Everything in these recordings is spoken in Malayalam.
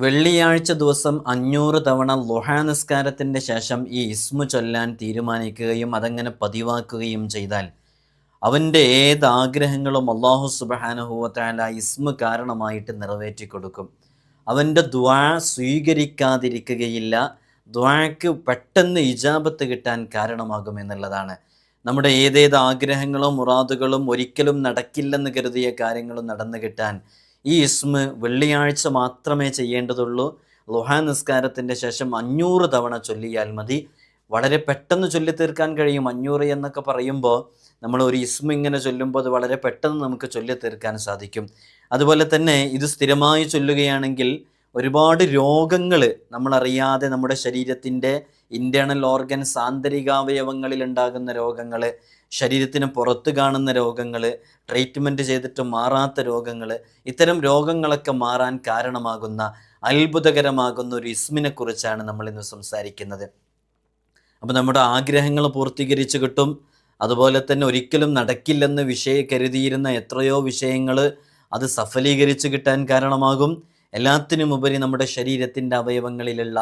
വെള്ളിയാഴ്ച ദിവസം 500 തവണ ളുഹാ നിസ്കാരത്തിൻ്റെ ശേഷം ഈ ഇസ്മു ചൊല്ലാൻ തീരുമാനിക്കുകയും അതങ്ങനെ പതിവാക്കുകയും ചെയ്താൽ അവൻ്റെ ഏത് ആഗ്രഹങ്ങളും അല്ലാഹു സുബ്ഹാനഹു വ തആല ഇസ്മു കാരണമായിട്ട് നിറവേറ്റി കൊടുക്കും. അവൻ്റെ ദുആ സ്വീകരിക്കാതിരിക്കുകയില്ല, ദുആക്ക് പെട്ടെന്ന് ഇജാബത്ത് കിട്ടാൻ കാരണമാകുമെന്നുള്ളതാണ്. നമ്മുടെ ഏതേത് ആഗ്രഹങ്ങളും മുറാദുകളും ഒരിക്കലും നടക്കില്ലെന്ന് കരുതിയ കാര്യങ്ങളും നടന്നു കിട്ടാൻ ഈ ഇസ്മ് വെള്ളിയാഴ്ച മാത്രമേ ചെയ്യേണ്ടതുള്ളൂ. ളുഹാ നിസ്കാരത്തിൻ്റെ ശേഷം 500 തവണ ചൊല്ലിയാൽ മതി. വളരെ പെട്ടെന്ന് ചൊല്ലിത്തീർക്കാൻ കഴിയും. 500 എന്നൊക്കെ പറയുമ്പോൾ നമ്മൾ ഒരു ഇസ്മ ഇങ്ങനെ ചൊല്ലുമ്പോൾ അത് വളരെ പെട്ടെന്ന് നമുക്ക് ചൊല്ലിത്തീർക്കാൻ സാധിക്കും. അതുപോലെ തന്നെ ഇത് സ്ഥിരമായി ചൊല്ലുകയാണെങ്കിൽ ഒരുപാട് രോഗങ്ങൾ നമ്മളറിയാതെ നമ്മുടെ ശരീരത്തിൻ്റെ ഇൻറ്റേർണൽ ഓർഗൻസ് ആന്തരികാവയവങ്ങളിൽ ഉണ്ടാകുന്ന രോഗങ്ങൾ, ശരീരത്തിന് പുറത്ത് കാണുന്ന രോഗങ്ങൾ, ട്രീറ്റ്മെൻറ്റ് ചെയ്തിട്ട് മാറാത്ത രോഗങ്ങൾ, ഇത്തരം രോഗങ്ങളൊക്കെ മാറാൻ കാരണമാകുന്ന അത്ഭുതകരമാകുന്ന ഒരു ഇസ്മിനെ കുറിച്ചാണ് നമ്മളിന്ന് സംസാരിക്കുന്നത്. അപ്പോൾ നമ്മുടെ ആഗ്രഹങ്ങൾ പൂർത്തീകരിച്ച് കിട്ടും. അതുപോലെ തന്നെ ഒരിക്കലും നടക്കില്ലെന്ന് കരുതിയിരുന്ന എത്രയോ വിഷയങ്ങൾ അത് സഫലീകരിച്ച് കിട്ടാൻ കാരണമാകും. എല്ലാത്തിനും ഉപരി നമ്മുടെ ശരീരത്തിൻ്റെ അവയവങ്ങളിലുള്ള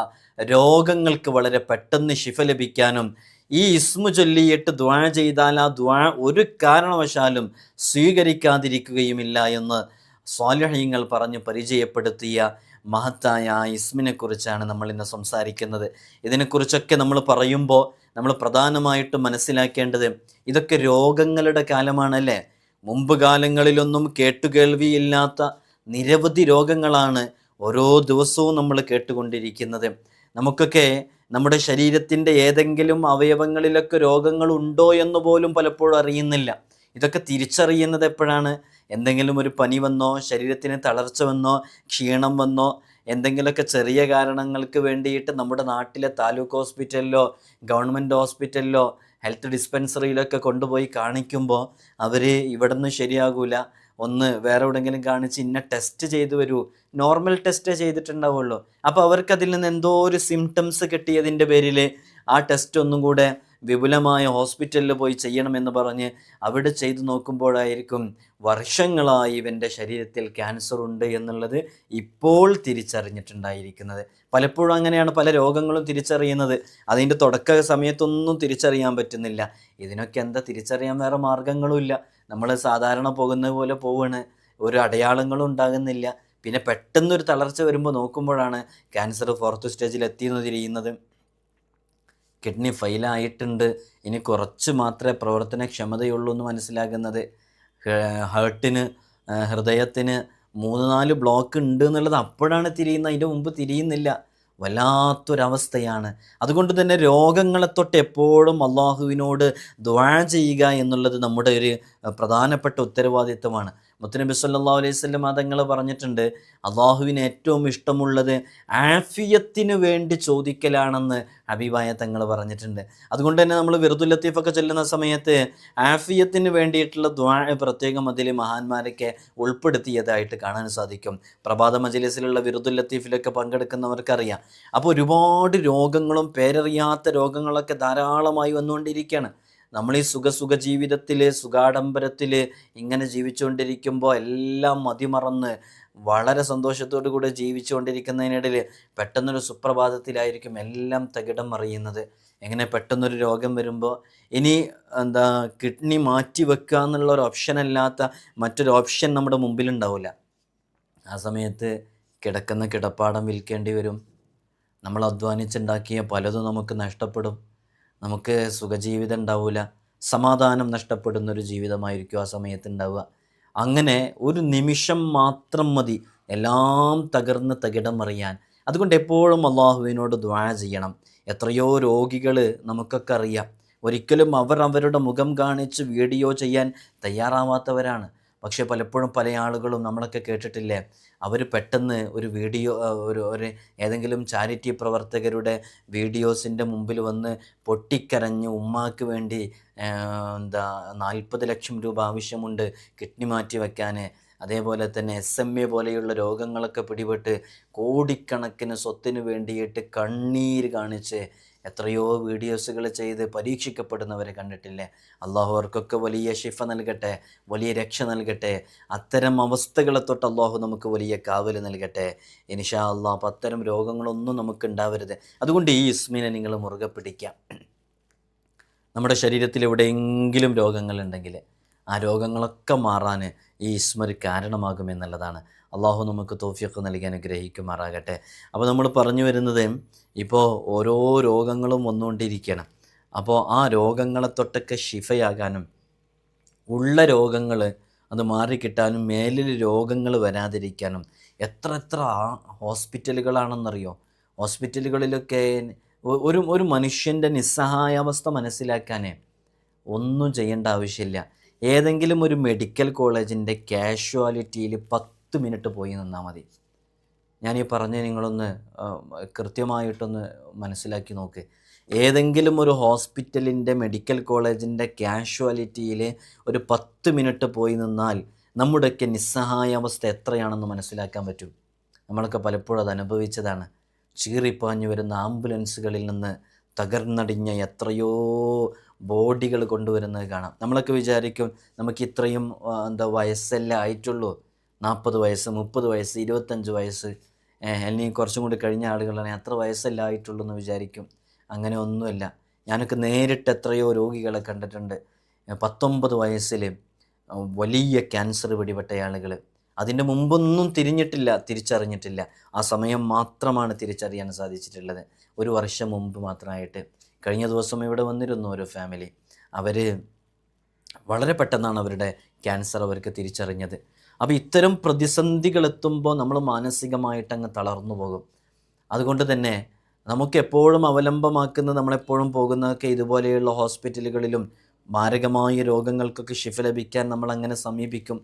രോഗങ്ങൾക്ക് വളരെ പെട്ടെന്ന് ശിഫ ലഭിക്കാനും ഈ ഇസ്മു ചൊല്ലിയിട്ട് ദുആ ചെയ്താൽ ആ ദുആ ഒരു കാരണവശാലും സ്വീകരിക്കാതിരിക്കുകയുമില്ല എന്ന് സ്വാലിഹീങ്ങൾ പറഞ്ഞ് പരിചയപ്പെടുത്തിയ മഹത്തായ ആ ഇസ്മിനെ കുറിച്ചാണ് നമ്മൾ ഇന്ന് സംസാരിക്കുന്നത്. ഇതിനെക്കുറിച്ചൊക്കെ നമ്മൾ പറയുമ്പോൾ നമ്മൾ പ്രധാനമായിട്ടും മനസ്സിലാക്കേണ്ടത് ഇതൊക്കെ രോഗങ്ങളുടെ കാലമാണല്ലേ. മുമ്പ് കാലങ്ങളിലൊന്നും കേട്ടുകേൾവിയില്ലാത്ത നിരവധി രോഗങ്ങളാണ് ഓരോ ദിവസവും നമ്മൾ കേട്ടുകൊണ്ടിരിക്കുന്നത്. നമുക്കൊക്കെ നമ്മുടെ ശരീരത്തിൻ്റെ ഏതെങ്കിലും അവയവങ്ങളിലൊക്കെ രോഗങ്ങളുണ്ടോ എന്ന് പോലും പലപ്പോഴും അറിയുന്നില്ല. ഇതൊക്കെ തിരിച്ചറിയുന്നത് എപ്പോഴാണ്? എന്തെങ്കിലും ഒരു പനി വന്നോ, ശരീരത്തിന് തളർച്ച വന്നോ, ക്ഷീണം വന്നോ, എന്തെങ്കിലുമൊക്കെ ചെറിയ കാരണങ്ങൾക്ക് വേണ്ടിയിട്ട് നമ്മുടെ നാട്ടിലെ താലൂക്ക് ഹോസ്പിറ്റലിലോ ഗവൺമെൻറ് ഹോസ്പിറ്റലിലോ ഹെൽത്ത് ഡിസ്പെൻസറിയിലൊക്കെ കൊണ്ടുപോയി കാണിക്കുമ്പോൾ അവർ ഇവിടെ നിന്ന് ശരിയാകൂല, ഒന്ന് വേറെ എവിടെയെങ്കിലും കാണിച്ച് ഇന്ന ടെസ്റ്റ് ചെയ്തു വരൂ, നോർമൽ ടെസ്റ്റേ ചെയ്തിട്ടുണ്ടാവുള്ളൂ. അപ്പോൾ അവർക്കതിൽ നിന്ന് എന്തോ ഒരു സിംറ്റംസ് കിട്ടിയതിൻ്റെ പേരിൽ ആ ടെസ്റ്റ് ഒന്നും കൂടെ വിപുലമായ ഹോസ്പിറ്റലിൽ പോയി ചെയ്യണമെന്ന് പറഞ്ഞ് അവിടെ ചെയ്തു നോക്കുമ്പോഴായിരിക്കും വർഷങ്ങളായി ഇവൻ്റെ ശരീരത്തിൽ ക്യാൻസർ ഉണ്ട് എന്നുള്ളത് ഇപ്പോൾ തിരിച്ചറിഞ്ഞിട്ടുണ്ടായിരിക്കുന്നത്. പലപ്പോഴും അങ്ങനെയാണ് പല രോഗങ്ങളും തിരിച്ചറിയുന്നത്. അതിൻ്റെ തുടക്ക സമയത്തൊന്നും തിരിച്ചറിയാൻ പറ്റുന്നില്ല. ഇതിനൊക്കെ എന്താ തിരിച്ചറിയാൻ വേറെ മാർഗങ്ങളുമില്ല. നമ്മൾ സാധാരണ പോകുന്നത് പോലെ പോവാണ്, ഒരു അടയാളങ്ങളും ഉണ്ടാകുന്നില്ല. പിന്നെ പെട്ടെന്നൊരു തളർച്ച വരുമ്പോൾ നോക്കുമ്പോഴാണ് ക്യാൻസർ 4th സ്റ്റേജിൽ എത്തിയെന്ന് തിരിയുന്നത്. കിഡ്നി ഫെയിലായിട്ടുണ്ട്, ഇനി കുറച്ച് മാത്രമേ പ്രവർത്തനക്ഷമതയുള്ളൂ എന്ന് മനസ്സിലാകുന്നത്. ഹാർട്ടിന്, ഹൃദയത്തിന് 3-4 ബ്ലോക്ക് ഉണ്ട് എന്നുള്ളത് അപ്പോഴാണ് തിരിയുന്നത്, അതിൻ്റെ മുമ്പ് തിരിയുന്നില്ല. വല്ലാത്തൊരവസ്ഥയാണ്. അതുകൊണ്ട് തന്നെ രോഗങ്ങളെ തൊട്ട് എപ്പോഴും അള്ളാഹുവിനോട് ദുആ ചെയ്യുക എന്നുള്ളത് നമ്മുടെ ഒരു പ്രധാനപ്പെട്ട ഉത്തരവാദിത്വമാണ്. മുത്തുനബി സല്ലല്ലാഹു അലൈഹി വസല്ലം തങ്ങൾ പറഞ്ഞിട്ടുണ്ട്, അള്ളാഹുവിന് ഏറ്റവും ഇഷ്ടമുള്ളത് ആഫിയത്തിന് വേണ്ടി ചോദിക്കലാണെന്ന് ഹബീബായ തങ്ങൾ പറഞ്ഞിട്ടുണ്ട്. അതുകൊണ്ട് തന്നെ നമ്മൾ വിർദുൽ ലത്തീഫൊക്കെ ചൊല്ലുന്ന സമയത്ത് ആഫിയത്തിന് വേണ്ടിയിട്ടുള്ള ദുആ പ്രത്യേകം അതിൽ മഹാന്മാരൊക്കെ ഉൾപ്പെടുത്തിയതായിട്ട് കാണാൻ സാധിക്കും. പ്രഭാത മജ്‌ലിസിലുള്ള വിർദുൽ ലത്തീഫിലൊക്കെ പങ്കെടുക്കുന്നവർക്കറിയാം. അപ്പോൾ ഒരുപാട് രോഗങ്ങളും പേരറിയാത്ത രോഗങ്ങളൊക്കെ ധാരാളമായി വന്നുകൊണ്ടിരിക്കുകയാണ്. നമ്മൾ ഈ സുഖ ജീവിതത്തിൽ, സുഖാഡംബരത്തിൽ ഇങ്ങനെ ജീവിച്ചുകൊണ്ടിരിക്കുമ്പോൾ എല്ലാം മതിമറന്ന് വളരെ സന്തോഷത്തോടു കൂടെ ജീവിച്ചുകൊണ്ടിരിക്കുന്നതിനിടയിൽ പെട്ടെന്നൊരു സുപ്രഭാതത്തിലായിരിക്കും എല്ലാം തകിടം മറിയുന്നത്. എങ്ങനെ പെട്ടെന്നൊരു രോഗം വരുമ്പോൾ ഇനി കിഡ്നി മാറ്റി വെക്കുക എന്നുള്ള ഒരു ഓപ്ഷൻ അല്ലാത്ത മറ്റൊരു ഓപ്ഷൻ നമ്മുടെ മുമ്പിലുണ്ടാവില്ല. ആ സമയത്ത് കിടക്കുന്ന കിടപ്പാടം വിൽക്കേണ്ടി വരും. നമ്മൾ അധ്വാനിച്ചുണ്ടാക്കിയ പലതും നമുക്ക് നഷ്ടപ്പെടും. നമുക്ക് സുഖജീവിതം ഉണ്ടാവില്ല, സമാധാനം നഷ്ടപ്പെടുന്നൊരു ജീവിതമായിരിക്കും ആ സമയത്ത് ഉണ്ടാവുക. അങ്ങനെ ഒരു നിമിഷം മാത്രം മതി എല്ലാം തകർന്ന് തകിടം മറിയാൻ. അതുകൊണ്ട് എപ്പോഴും അള്ളാഹുവിനോട് ദുആ ചെയ്യണം. എത്രയോ രോഗികൾ നമുക്കൊക്കെ അറിയാം, ഒരിക്കലും അവരുടെ മുഖം കാണിച്ച് വീഡിയോ ചെയ്യാൻ തയ്യാറാവാത്തവരാണ്. പക്ഷേ പലപ്പോഴും പല ആളുകളും നമ്മളൊക്കെ കേട്ടിട്ടില്ലേ, അവർ പെട്ടെന്ന് ഒരു വീഡിയോ ഒരു ഏതെങ്കിലും ചാരിറ്റി പ്രവർത്തകരുടെ വീഡിയോസിൻ്റെ മുമ്പിൽ വന്ന് പൊട്ടിക്കരഞ്ഞ് ഉമ്മാക്ക് വേണ്ടി 40 ലക്ഷം രൂപ ആവശ്യമുണ്ട് കിഡ്നി മാറ്റി വയ്ക്കാൻ, അതേപോലെ തന്നെ SMA പോലെയുള്ള രോഗങ്ങളൊക്കെ പിടിപെട്ട് കോടിക്കണക്കിന് സ്വത്തിന് വേണ്ടിയിട്ട് കണ്ണീര് കാണിച്ച് എത്രയോ വീഡിയോസുകൾ ചെയ്ത് പരീക്ഷിക്കപ്പെടുന്നവരെ കണ്ടിട്ടില്ലേ? അള്ളാഹു അവർക്കൊക്കെ വലിയ ശിഫ നൽകട്ടെ, വലിയ രക്ഷ നൽകട്ടെ. അത്തരം അവസ്ഥകളെ തൊട്ട് അള്ളാഹു നമുക്ക് വലിയ കാവൽ നൽകട്ടെ ഇൻഷാ അള്ളാഹ്. അപ്പോൾ അത്തരം രോഗങ്ങളൊന്നും നമുക്ക് ഉണ്ടാവരുത്. അതുകൊണ്ട് ഈ ഇസ്മിനെ നിങ്ങൾ മുറുകെ പിടിക്കാം. നമ്മുടെ ശരീരത്തിൽ എവിടെയെങ്കിലും രോഗങ്ങളുണ്ടെങ്കിൽ ആ രോഗങ്ങളൊക്കെ മാറാൻ ഈ ഇസ്മ ഒരു കാരണമാകുമെന്നുള്ളതാണ്. അള്ളാഹു നമുക്ക് തൗഫീഖ് നൽകി അനുഗ്രഹിക്കുമാറാകട്ടെ. അപ്പോൾ നമ്മൾ പറഞ്ഞു വരുന്നത്, ഇപ്പോൾ ഓരോ രോഗങ്ങളും വന്നുകൊണ്ടിരിക്കുകയാണ്. അപ്പോൾ ആ രോഗങ്ങളെ തൊട്ടൊക്കെ ശിഫയാകാനും ഉള്ള രോഗങ്ങൾ അത് മാറിക്കിട്ടാനും മേലിൽ രോഗങ്ങൾ വരാതിരിക്കാനും എത്ര ഹോസ്പിറ്റലുകളാണെന്നറിയോ? ഹോസ്പിറ്റലുകളിലൊക്കെ ഒരു മനുഷ്യൻ്റെ നിസ്സഹായാവസ്ഥ മനസ്സിലാക്കാൻ ഒന്നും ചെയ്യേണ്ട ആവശ്യമില്ല. ഏതെങ്കിലും ഒരു മെഡിക്കൽ കോളേജിൻ്റെ കാഷ്വാലിറ്റിയിൽ 10 മിനിറ്റ് പോയി നിന്നാൽ മതി. ഞാനീ പറഞ്ഞ് നിങ്ങളൊന്ന് കൃത്യമായിട്ടൊന്ന് മനസ്സിലാക്കി നോക്ക്. ഏതെങ്കിലും ഒരു ഹോസ്പിറ്റലിൻ്റെ മെഡിക്കൽ കോളേജിൻ്റെ കാഷ്വാലിറ്റിയിൽ ഒരു 10 മിനിറ്റ് പോയി നിന്നാൽ നമ്മുടെയൊക്കെ നിസ്സഹായാവസ്ഥ എത്രയാണെന്ന് മനസ്സിലാക്കാൻ പറ്റും. നമ്മളൊക്കെ പലപ്പോഴും അത് അനുഭവിച്ചതാണ്. ചീറിപ്പാഞ്ഞു വരുന്ന ആംബുലൻസുകളിൽ നിന്ന് തകർന്നടിഞ്ഞ എത്രയോ ബോഡികൾ കൊണ്ടുവരുന്നത് കാണാം. നമ്മളൊക്കെ വിചാരിക്കും നമുക്ക് ഇത്രയും വയസ്സല്ലേ ആയിട്ടുള്ളൂ, 40 വയസ്സ് 30 വയസ്സ് 25 വയസ്സ് അല്ലെങ്കിൽ കുറച്ചും കൂടി കഴിഞ്ഞ ആളുകളാണെങ്കിൽ അത്ര വയസ്സല്ല ആയിട്ടുള്ളൂ എന്ന് വിചാരിക്കും. അങ്ങനെ ഒന്നുമില്ല. ഞാനൊക്കെ നേരിട്ട് എത്രയോ രോഗികളെ കണ്ടിട്ടുണ്ട്. 19 വയസ്സിൽ വലിയ ക്യാൻസർ പിടിപെട്ട ആളുകൾ. അതിൻ്റെ മുമ്പൊന്നും തിരിച്ചറിഞ്ഞിട്ടില്ല. ആ സമയം മാത്രമാണ് തിരിച്ചറിയാൻ സാധിച്ചിട്ടുള്ളത്. 1 വർഷം മുമ്പ് മാത്രമായിട്ട്. കഴിഞ്ഞ ദിവസം ഇവിടെ വന്നിരുന്നു ഒരു ഫാമിലി. അവർ വളരെ പെട്ടെന്നാണ് അവരുടെ ക്യാൻസർ അവർക്ക് തിരിച്ചറിഞ്ഞത്. അപ്പോൾ ഇത്തരം പ്രതിസന്ധികളെത്തുമ്പോൾ നമ്മൾ മാനസികമായിട്ട് അങ്ങ് തളർന്നു പോകും. അതുകൊണ്ട് തന്നെ നമുക്കെപ്പോഴും അവലംബമാക്കുന്നത്, നമ്മളെപ്പോഴും പോകുന്നതൊക്കെ ഇതുപോലെയുള്ള ഹോസ്പിറ്റലുകളിലും മാരകമായ രോഗങ്ങൾക്കൊക്കെ ശിഫ ലഭിക്കാൻ നമ്മളങ്ങനെ സമീപിക്കും.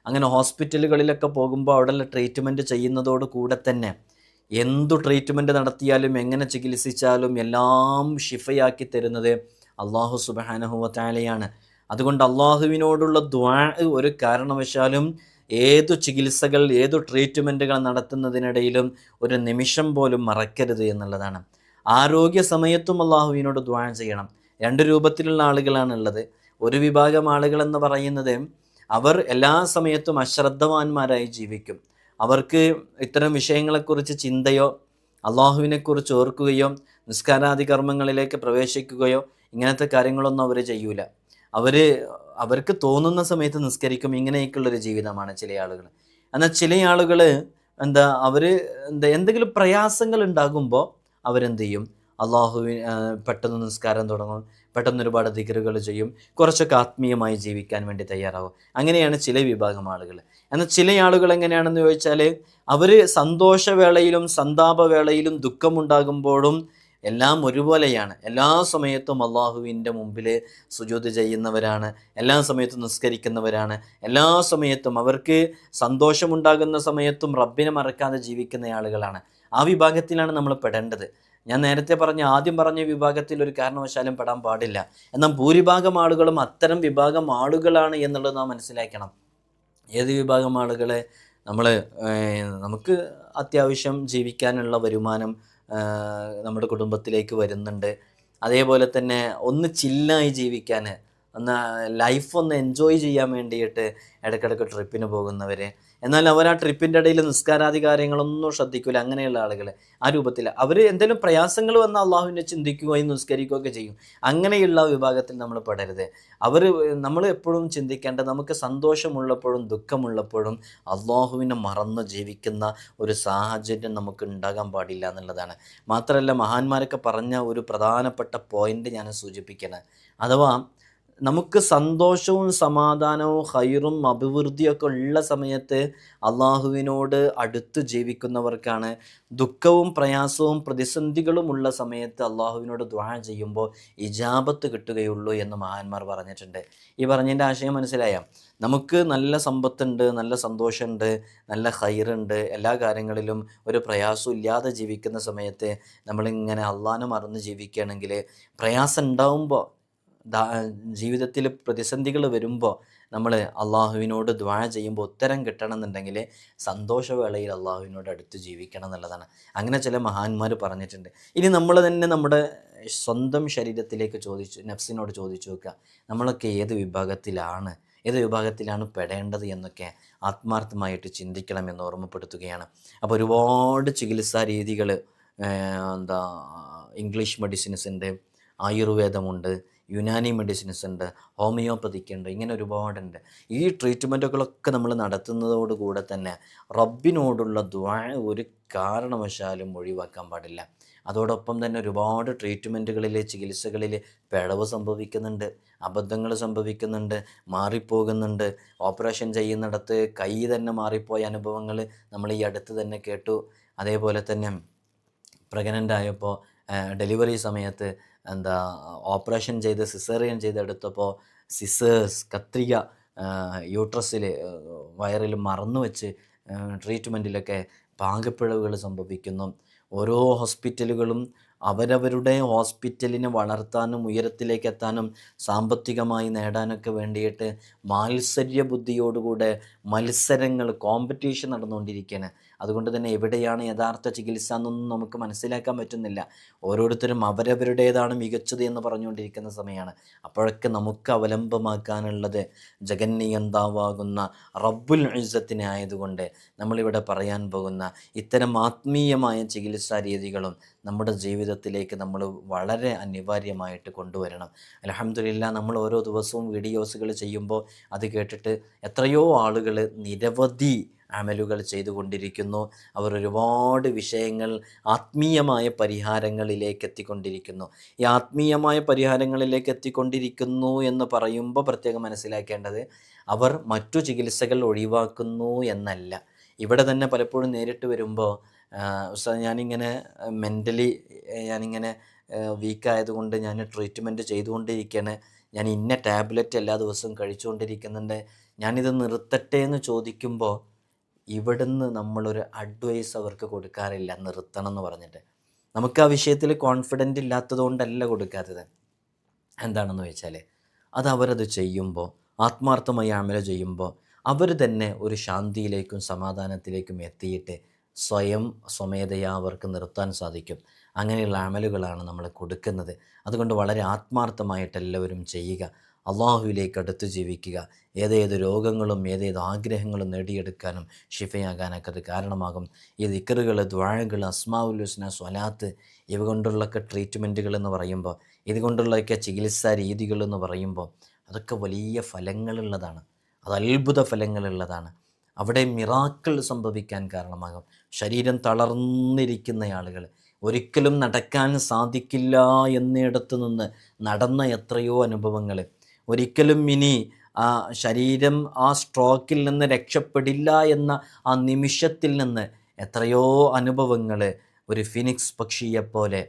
അങ്ങനെ ഹോസ്പിറ്റലുകളിലൊക്കെ പോകുമ്പോൾ അവിടെയുള്ള ട്രീറ്റ്മെൻറ്റ് ചെയ്യുന്നതോട് കൂടെ തന്നെ എന്തു ട്രീറ്റ്മെൻറ്റ് നടത്തിയാലും എങ്ങനെ ചികിത്സിച്ചാലും എല്ലാം ശിഫയാക്കി തരുന്നത് അള്ളാഹു സുബ്ഹാനഹു വ തആലയാണ്. അതുകൊണ്ട് അള്ളാഹുവിനോടുള്ള ദുആ ഒരു കാരണവശാലും ഏതു ചികിത്സകൾ, ഏതു ട്രീറ്റ്മെൻറ്റുകൾ നടത്തുന്നതിനിടയിലും ഒരു നിമിഷം പോലും മറക്കരുത് എന്നുള്ളതാണ്. ആരോഗ്യ സമയത്തും അള്ളാഹുവിനോട് ദുആ ചെയ്യണം. 2 രൂപത്തിലുള്ള ആളുകളാണുള്ളത്. ഒരു വിഭാഗം ആളുകളെന്ന് പറയുന്നത് അവർ എല്ലാ സമയത്തും അശ്രദ്ധവാന്മാരായി ജീവിക്കും. അവർക്ക് ഇത്തരം വിഷയങ്ങളെക്കുറിച്ച് ചിന്തയോ അള്ളാഹുവിനെക്കുറിച്ച് ഓർക്കുകയോ നിസ്കാരാദി കർമ്മങ്ങളിലേക്ക് പ്രവേശിക്കുകയോ ഇങ്ങനത്തെ കാര്യങ്ങളൊന്നും അവർ ചെയ്യൂല. അവർക്ക് തോന്നുന്ന സമയത്ത് നിസ്കരിക്കും. ഇങ്ങനെയൊക്കെയുള്ളൊരു ജീവിതമാണ് ചില ആളുകൾ. എന്നാൽ ചില ആളുകൾ അവർ എന്തെങ്കിലും പ്രയാസങ്ങൾ ഉണ്ടാകുമ്പോൾ അവരെന്ത് ചെയ്യും? പെട്ടെന്ന് നിസ്കാരം തുടങ്ങും, പെട്ടെന്ന് ഒരുപാട് ദിക്റുകൾ ചെയ്യും, കുറച്ചൊക്കെ ആത്മീയമായി ജീവിക്കാൻ വേണ്ടി തയ്യാറാവും. അങ്ങനെയാണ് ചില വിഭാഗം ആളുകൾ. എന്നാൽ ചില ആളുകൾ എങ്ങനെയാണെന്ന് ചോദിച്ചാൽ അവർ സന്തോഷവേളയിലും സന്താപവേളയിലും ദുഃഖമുണ്ടാകുമ്പോഴും എല്ലാം ഒരുപോലെയാണ്. എല്ലാ സമയത്തും അള്ളാഹുവിൻ്റെ മുമ്പിൽ സുജൂദ് ചെയ്യുന്നവരാണ്, എല്ലാ സമയത്തും നിസ്കരിക്കുന്നവരാണ്, എല്ലാ സമയത്തും അവർക്ക് സന്തോഷമുണ്ടാകുന്ന സമയത്തും റബ്ബിനെ മറക്കാതെ ജീവിക്കുന്ന ആളുകളാണ്. ആ വിഭാഗത്തിലാണ് നമ്മൾ പെടേണ്ടത്. ഞാൻ നേരത്തെ ആദ്യം പറഞ്ഞ വിഭാഗത്തിൽ ഒരു കാരണവശാലും പെടാൻ പാടില്ല. എന്നാൽ ഭൂരിഭാഗം ആളുകളും അത്തരം വിഭാഗം ആളുകളാണ് എന്നുള്ളത് നാം മനസ്സിലാക്കണം. ഏത് വിഭാഗം ആളുകളെ നമുക്ക് അത്യാവശ്യം ജീവിക്കാനുള്ള വരുമാനം നമ്മുടെ കുടുംബത്തിലേക്ക് വരുന്നുണ്ട്. അതേപോലെ തന്നെ ഒന്ന് ചില്ലായി ജീവിക്കാൻ, ലൈഫ് ഒന്ന് എൻജോയ് ചെയ്യാൻ വേണ്ടിയിട്ട് ഇടയ്ക്കിടയ്ക്ക് ട്രിപ്പിന് പോകുന്നവർ. എന്നാൽ അവർ ആ ട്രിപ്പിൻ്റെ ഇടയിൽ നിസ്കാരാദി കാര്യങ്ങളൊന്നും ശ്രദ്ധിക്കില്ല. അങ്ങനെയുള്ള ആളുകൾ ആ രൂപത്തിൽ അവർ എന്തെങ്കിലും പ്രയാസങ്ങൾ വന്നാൽ അള്ളാഹുവിനെ ചിന്തിക്കുകയും നിസ്കരിക്കുകയൊക്കെ ചെയ്യും. അങ്ങനെയുള്ള വിഭാഗത്തിൽ നമ്മൾ പെടരുത്. നമ്മൾ എപ്പോഴും ചിന്തിക്കേണ്ടത് നമുക്ക് സന്തോഷമുള്ളപ്പോഴും ദുഃഖമുള്ളപ്പോഴും അള്ളാഹുവിനെ മറന്ന് ജീവിക്കുന്ന ഒരു സാഹചര്യം നമുക്ക് ഉണ്ടാകാൻ പാടില്ല എന്നുള്ളതാണ്. മാത്രമല്ല മഹാന്മാരൊക്കെ പറഞ്ഞ ഒരു പ്രധാനപ്പെട്ട പോയിന്റ് ഞാൻ സൂചിപ്പിക്കണം. അഥവാ നമുക്ക് സന്തോഷവും സമാധാനവും ഹൈറും അഭിവൃദ്ധിയൊക്കെ ഉള്ള സമയത്ത് അള്ളാഹുവിനോട് അടുത്ത് ജീവിക്കുന്നവർക്കാണ് ദുഃഖവും പ്രയാസവും പ്രതിസന്ധികളും ഉള്ള സമയത്ത് അള്ളാഹുവിനോട് ദുആ ചെയ്യുമ്പോൾ ഇജാബത്ത് കിട്ടുകയുള്ളൂ എന്ന് മഹാന്മാർ പറഞ്ഞിട്ടുണ്ട്. ഈ പറഞ്ഞതിൻ്റെ ആശയം മനസ്സിലായോ? നമുക്ക് നല്ല സമ്പത്തുണ്ട്, നല്ല സന്തോഷമുണ്ട്, നല്ല ഹൈറുണ്ട്, എല്ലാ കാര്യങ്ങളിലും ഒരു പ്രയാസവും ഇല്ലാതെ ജീവിക്കുന്ന സമയത്ത് നമ്മളിങ്ങനെ അള്ളാഹനെ മറന്ന് ജീവിക്കുകയാണെങ്കിൽ പ്രയാസം ഉണ്ടാവുമ്പോൾ ജീവിതത്തിൽ പ്രതിസന്ധികൾ വരുമ്പോൾ നമ്മൾ അള്ളാഹുവിനോട് ദുആ ചെയ്യുമ്പോൾ ഉത്തരം കിട്ടണമെന്നുണ്ടെങ്കിൽ സന്തോഷവേളയിൽ അള്ളാഹുവിനോട് അടുത്ത് ജീവിക്കണം എന്നുള്ളതാണ്. അങ്ങനെ ചില മഹാന്മാർ പറഞ്ഞിട്ടുണ്ട്. ഇനി നമ്മൾ തന്നെ നമ്മുടെ സ്വന്തം ശരീരത്തിലേക്ക് നഫ്സിനോട് ചോദിച്ചു നോക്കുക, നമ്മളൊക്കെ ഏത് വിഭാഗത്തിലാണ് പെടേണ്ടത് എന്നൊക്കെ ആത്മാർത്ഥമായിട്ട് ചിന്തിക്കണമെന്ന് ഓർമ്മപ്പെടുത്തുകയാണ്. അപ്പോൾ ഒരുപാട് ചികിത്സാ രീതികൾ, എന്താ ഇംഗ്ലീഷ് മെഡിസിൻസ് ഉണ്ട്, ആയുർവേദമുണ്ട്, യുനാനി മെഡിസിൻസ് ഉണ്ട്, ഹോമിയോപ്പതിക്ക് ഉണ്ട്, ഇങ്ങനെ ഒരുപാടുണ്ട്. ഈ ട്രീറ്റ്മെൻറ്റുകളൊക്കെ നമ്മൾ നടത്തുന്നതോടുകൂടെ തന്നെ റബ്ബിനോടുള്ള ദുആ ഒരു കാരണവശാലും ഒഴിവാക്കാൻ പാടില്ല. അതോടൊപ്പം തന്നെ ഒരുപാട് ട്രീറ്റ്മെൻറ്റുകളിൽ, ചികിത്സകളിൽ പിഴവ് സംഭവിക്കുന്നുണ്ട്, അബദ്ധങ്ങൾ സംഭവിക്കുന്നുണ്ട്, മാറിപ്പോകുന്നുണ്ട്. ഓപ്പറേഷൻ ചെയ്യുന്നിടത്ത് കൈ തന്നെ മാറിപ്പോയ അനുഭവങ്ങൾ നമ്മൾ ഈ അടുത്ത് തന്നെ കേട്ടു. അതേപോലെ തന്നെ പ്രഗ്നൻ്റ് ആയപ്പോൾ ഡെലിവറി സമയത്ത് ഓപ്പറേഷൻ ചെയ്ത് സിസേറിയൻ ചെയ്തെടുത്തപ്പോൾ കത്രിക യൂട്രസിൽ വയറിൽ മറന്നു വെച്ച് ട്രീറ്റ്മെൻറ്റിലൊക്കെ പാകപ്പിഴവുകൾ സംഭവിക്കുന്നു. ഓരോ ഹോസ്പിറ്റലുകളും അവരവരുടെ ഹോസ്പിറ്റലിനെ വളർത്താനും ഉയരത്തിലേക്ക് എത്താനും സാമ്പത്തികമായി നേടാനൊക്കെ വേണ്ടിയിട്ട് മാത്സര്യ ബുദ്ധിയോടുകൂടെ കോമ്പറ്റീഷൻ നടന്നുകൊണ്ടിരിക്കുകയാണ്. അതുകൊണ്ട് തന്നെ എവിടെയാണ് യഥാർത്ഥ ചികിത്സ എന്നൊന്നും നമുക്ക് മനസ്സിലാക്കാൻ പറ്റുന്നില്ല. ഓരോരുത്തരും അവരവരുടേതാണ് മികച്ചത് എന്ന് പറഞ്ഞുകൊണ്ടിരിക്കുന്ന സമയമാണ്. അപ്പോഴൊക്കെ നമുക്ക് അവലംബമാക്കാനുള്ളത് ജഗന്നിയന്താവാകുന്ന റബ്ബുൽ ഇസ്സത്തിനെ ആയതുകൊണ്ട് നമ്മളിവിടെ പറയാൻ പോകുന്ന ഇത്തരം ആത്മീയമായ ചികിത്സാ രീതികളും നമ്മുടെ ജീവിതത്തിലേക്ക് നമ്മൾ വളരെ അനിവാര്യമായിട്ട് കൊണ്ടുവരണം. അൽഹംദുലില്ലാ, നമ്മൾ ഓരോ ദിവസവും വീഡിയോസുകൾ ചെയ്യുമ്പോൾ അത് കേട്ടിട്ട് എത്രയോ ആളുകൾ നിരവധി അമലുകൾ ചെയ്തുകൊണ്ടിരിക്കുന്നു. അവർ ഒരുപാട് വിഷയങ്ങൾ ആത്മീയമായ പരിഹാരങ്ങളിലേക്ക് എത്തിക്കൊണ്ടിരിക്കുന്നു. ഈ ആത്മീയമായ പരിഹാരങ്ങളിലേക്ക് എത്തിക്കൊണ്ടിരിക്കുന്നു എന്ന് പറയുമ്പോൾ പ്രത്യേകം മനസ്സിലാക്കേണ്ടത് അവർ മറ്റു ചികിത്സകൾ ഒഴിവാക്കുന്നു എന്നല്ല. ഇവിടെ തന്നെ പലപ്പോഴും നേരിട്ട് വരുമ്പോൾ ഉസ്താദ്, ഞാനിങ്ങനെ മെൻ്റലി ഞാനിങ്ങനെ വീക്കായതുകൊണ്ട് ഞാൻ ട്രീറ്റ്മെൻറ്റ് ചെയ്തുകൊണ്ടിരിക്കുകയാണ്, ഞാൻ ഇന്ന ടാബ്ലറ്റ് എല്ലാ ദിവസവും കഴിച്ചുകൊണ്ടിരിക്കുന്നുണ്ട്, ഞാനിത് നിർത്തട്ടെ എന്ന് ചോദിക്കുമ്പോൾ ഇവിടുന്ന് നമ്മളൊരു അഡ്വൈസ് അവർക്ക് കൊടുക്കാറില്ല, നിർത്തണം എന്ന് പറഞ്ഞിട്ട്. നമുക്ക് ആ വിഷയത്തിൽ കോൺഫിഡൻ്റ് ഇല്ലാത്തത് കൊണ്ടല്ല കൊടുക്കാത്തത്. എന്താണെന്ന് വെച്ചാൽ അവരത് ചെയ്യുമ്പോൾ, ആത്മാർത്ഥമായി അമല ചെയ്യുമ്പോൾ അവർ തന്നെ ഒരു ശാന്തിയിലേക്കും സമാധാനത്തിലേക്കും എത്തിയിട്ട് സ്വമേധയാ അവർക്ക് നിർത്താൻ സാധിക്കും. അങ്ങനെയുള്ള അമലുകളാണ് നമ്മൾ കൊടുക്കുന്നത്. അതുകൊണ്ട് വളരെ ആത്മാർത്ഥമായിട്ട് എല്ലാവരും ചെയ്യുക. അള്ളാഹുവിലേക്ക് അടുത്ത് ജീവിക്കുക. ഏതേത് രോഗങ്ങളും ഏതേത് ആഗ്രഹങ്ങളും നേടിയെടുക്കാനും ഷിഫയാകാനൊക്കെ അത് കാരണമാകും. ഈ ദിക്റുകൾ, ദുആകൾ, അസ്മാഉൽ ഹുസ്ന, സ്വലാത്ത്, ഇവ കൊണ്ടുള്ളൊക്കെ ട്രീറ്റ്മെൻറ്റുകൾ എന്ന് പറയുമ്പോൾ, ഇതുകൊണ്ടുള്ളൊക്കെ ചികിത്സാ രീതികൾ എന്ന് പറയുമ്പോൾ അതൊക്കെ വലിയ ഫലങ്ങളുള്ളതാണ്. അത് അത്ഭുത ഫലങ്ങളുള്ളതാണ്. അവിടെ മിറാക്കിൾ സംഭവിക്കാൻ കാരണമാകും. ശരീരം തളർന്നിരിക്കുന്ന ആളുകൾ, ഒരിക്കലും നടക്കാൻ സാധിക്കില്ല എന്നിടത്ത് നിന്ന് നടന്ന എത്രയോ അനുഭവങ്ങൾ, ഒരിക്കലും ഇനി ആ ശരീരം ആ സ്ട്രോക്കിൽ നിന്ന് രക്ഷപ്പെടില്ല എന്ന ആ നിമിഷത്തിൽ നിന്ന് എത്രയോ അനുഭവങ്ങൾ, ഒരു ഫിനിക്സ് പക്ഷിയെപ്പോലെ